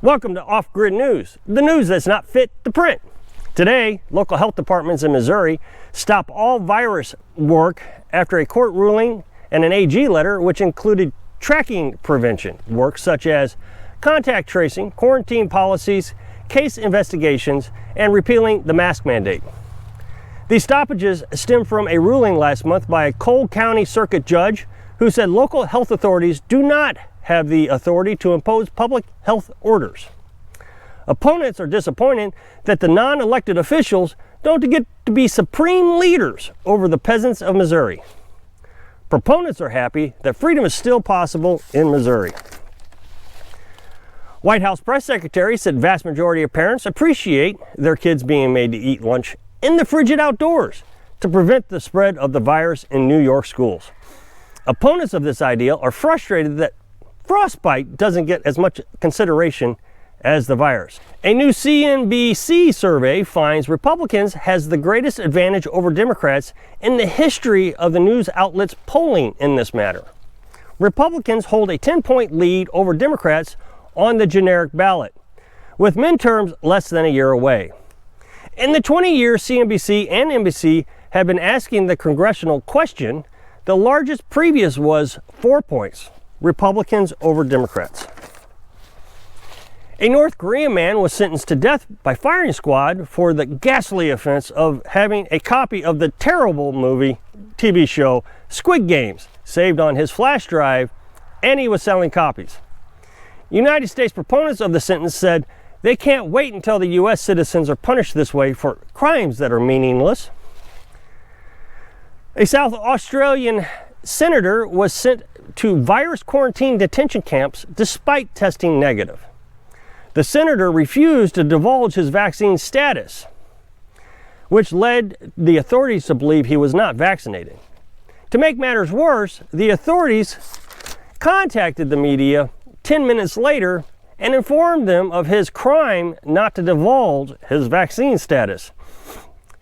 Welcome to Off-Grid News, the news that's not fit to print. Today, local health departments in Missouri stop all virus work after a court ruling and an AG letter which included tracking prevention work such as contact tracing, quarantine policies, case investigations, and repealing the mask mandate. These stoppages stem from a ruling last month by a Cole County Circuit judge who said local health authorities do not have the authority to impose public health orders. Opponents are disappointed that the non-elected officials don't get to be supreme leaders over the peasants of Missouri. Proponents are happy that freedom is still possible in Missouri. White House press secretary said vast majority of parents appreciate their kids being made to eat lunch in the frigid outdoors to prevent the spread of the virus in New York schools. Opponents of this ideal are frustrated that frostbite doesn't get as much consideration as the virus. A new CNBC survey finds Republicans has the greatest advantage over Democrats in the history of the news outlets polling in this matter. Republicans hold a 10-point lead over Democrats on the generic ballot, with midterms less than a year away. In the 20 years CNBC and NBC have been asking the congressional question, the largest previous was 4 points. Republicans over Democrats. A North Korean man was sentenced to death by firing squad for the ghastly offense of having a copy of the terrible movie TV show Squid Games saved on his flash drive, and he was selling copies. United States proponents of the sentence said they can't wait until the U.S. citizens are punished this way for crimes that are meaningless. A South Australian senator was sent to virus quarantine detention camps despite testing negative. The senator refused to divulge his vaccine status, which led the authorities to believe he was not vaccinated. To make matters worse, the authorities contacted the media 10 minutes later and informed them of his crime not to divulge his vaccine status.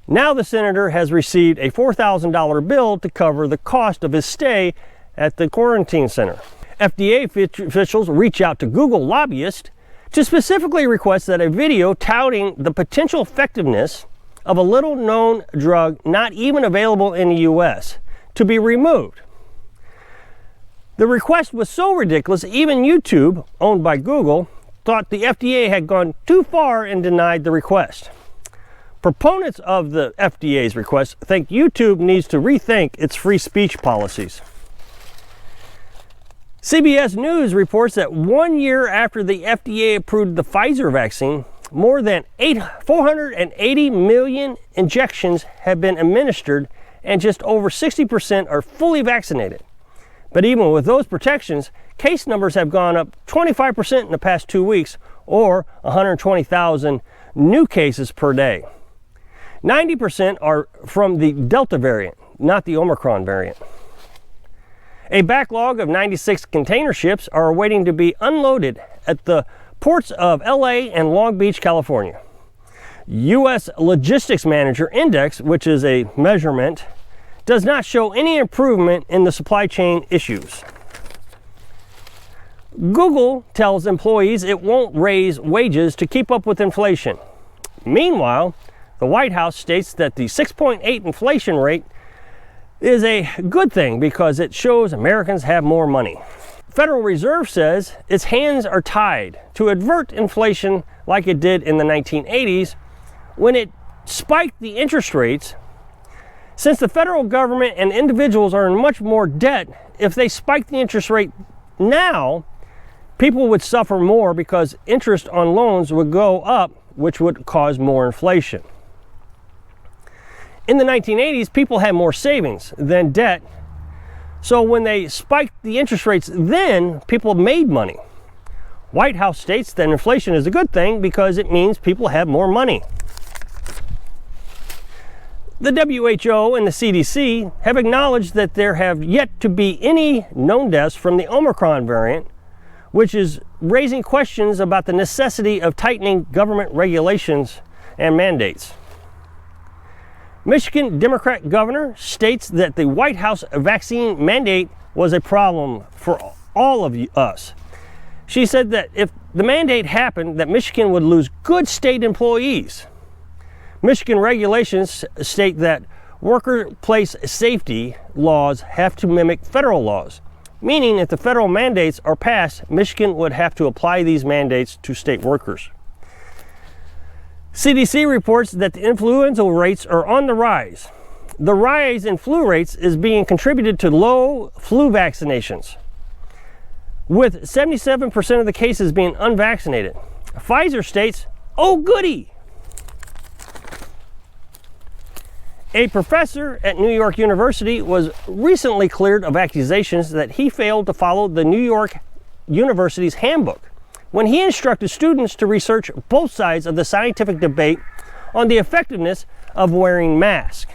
Now the senator has received a $4,000 bill to cover the cost of his stay at the quarantine center. FDA officials reach out to Google lobbyists to specifically request that a video touting the potential effectiveness of a little-known drug not even available in the U.S. to be removed. The request was so ridiculous, even YouTube, owned by Google, thought the FDA had gone too far and denied the request. Proponents of the FDA's request think YouTube needs to rethink its free speech policies. CBS News reports that 1 year after the FDA approved the Pfizer vaccine, more than 480 million injections have been administered and just over 60% are fully vaccinated. But even with those protections, case numbers have gone up 25% in the past 2 weeks, or 120,000 new cases per day. 90% are from the Delta variant, not the Omicron variant. A backlog of 96 container ships are awaiting to be unloaded at the ports of LA and Long Beach, California. U.S. Logistics Manager Index, which is a measurement, does not show any improvement in the supply chain issues. Google tells employees it won't raise wages to keep up with inflation. Meanwhile, the White House states that the 6.8 inflation rate is a good thing because it shows Americans have more money. Federal Reserve says its hands are tied to avert inflation like it did in the 1980s when it spiked the interest rates. Since the federal government and individuals are in much more debt, if they spike the interest rate now, people would suffer more because interest on loans would go up, which would cause more inflation. In the 1980s, people had more savings than debt. So when they spiked the interest rates then, people made money. White House states that inflation is a good thing because it means people have more money. The WHO and the CDC have acknowledged that there have yet to be any known deaths from the Omicron variant, which is raising questions about the necessity of tightening government regulations and mandates. Michigan Democrat governor states that the White House vaccine mandate was a problem for all of us. She said that if the mandate happened, that Michigan would lose good state employees. Michigan regulations state that workplace safety laws have to mimic federal laws, meaning if the federal mandates are passed, Michigan would have to apply these mandates to state workers. CDC reports that the influenza rates are on the rise. The rise in flu rates is being contributed to low flu vaccinations, with 77% of the cases being unvaccinated. Pfizer states, "Oh goody!" A professor at New York University was recently cleared of accusations that he failed to follow the New York University's handbook when he instructed students to research both sides of the scientific debate on the effectiveness of wearing masks.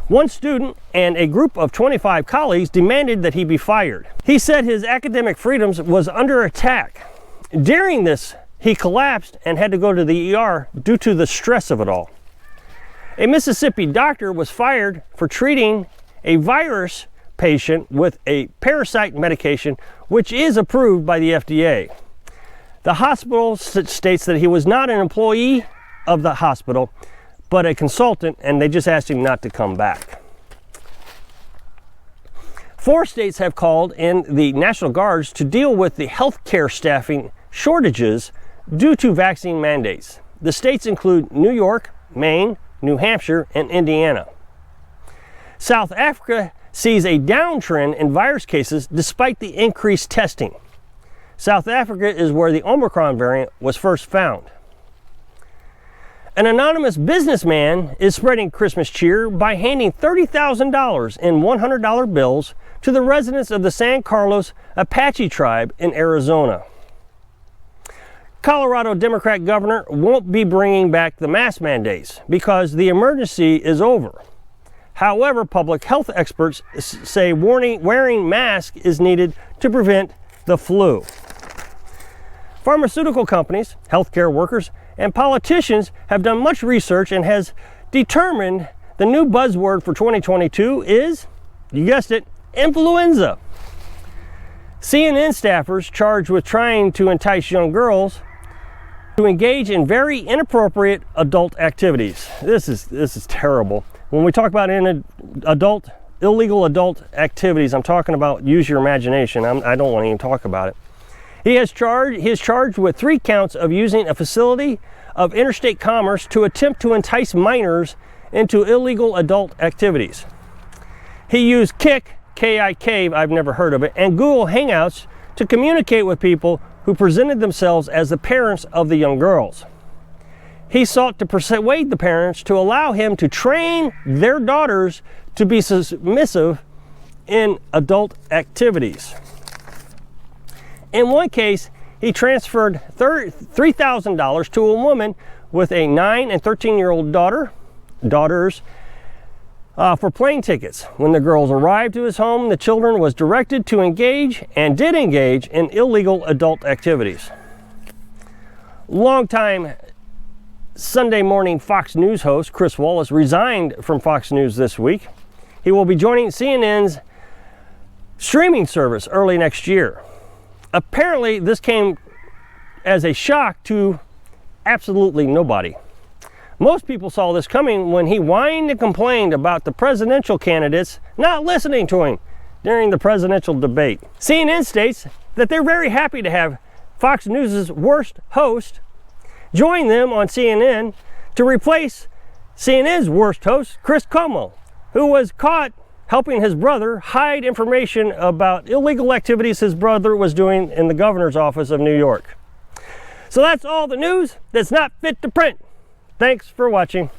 One student and a group of 25 colleagues demanded that he be fired. He said his academic freedoms was under attack. During this, he collapsed and had to go to the ER due to the stress of it all. A Mississippi doctor was fired for treating a virus patient with a parasite medication, which is approved by the FDA. The hospital states that he was not an employee of the hospital, but a consultant, and they just asked him not to come back. 4 states have called in the National Guards to deal with the healthcare staffing shortages due to vaccine mandates. The states include New York, Maine, New Hampshire, and Indiana. South Africa sees a downtrend in virus cases despite the increased testing. South Africa is where the Omicron variant was first found. An anonymous businessman is spreading Christmas cheer by handing $30,000 in $100 bills to the residents of the San Carlos Apache tribe in Arizona. Colorado Democrat governor won't be bringing back the mask mandates because the emergency is over. However, public health experts say wearing masks is needed to prevent the flu. Pharmaceutical companies, healthcare workers, and politicians have done much research and has determined the new buzzword for 2022 is, you guessed it, influenza. CNN staffers charged with trying to entice young girls to engage in very inappropriate adult activities. This is terrible. When we talk about illegal adult activities, I'm talking about use your imagination. I don't want to even talk about it. He is charged with 3 counts of using a facility of interstate commerce to attempt to entice minors into illegal adult activities. He used Kik, K-I-K, I've never heard of it, and Google Hangouts to communicate with people who presented themselves as the parents of the young girls. He sought to persuade the parents to allow him to train their daughters to be submissive in adult activities. In one case, he transferred $3,000 to a woman with a 9 and 13-year-old daughters for plane tickets. When the girls arrived to his home, the children was directed to engage and did engage in illegal adult activities. Longtime Sunday morning Fox News host Chris Wallace resigned from Fox News this week. He will be joining CNN's streaming service early next year. Apparently, this came as a shock to absolutely nobody. Most people saw this coming when he whined and complained about the presidential candidates not listening to him during the presidential debate. CNN states that they're very happy to have Fox News' worst host join them on CNN to replace CNN's worst host, Chris Cuomo, who was caught helping his brother hide information about illegal activities his brother was doing in the governor's office of New York. So that's all the news that's not fit to print. Thanks for watching.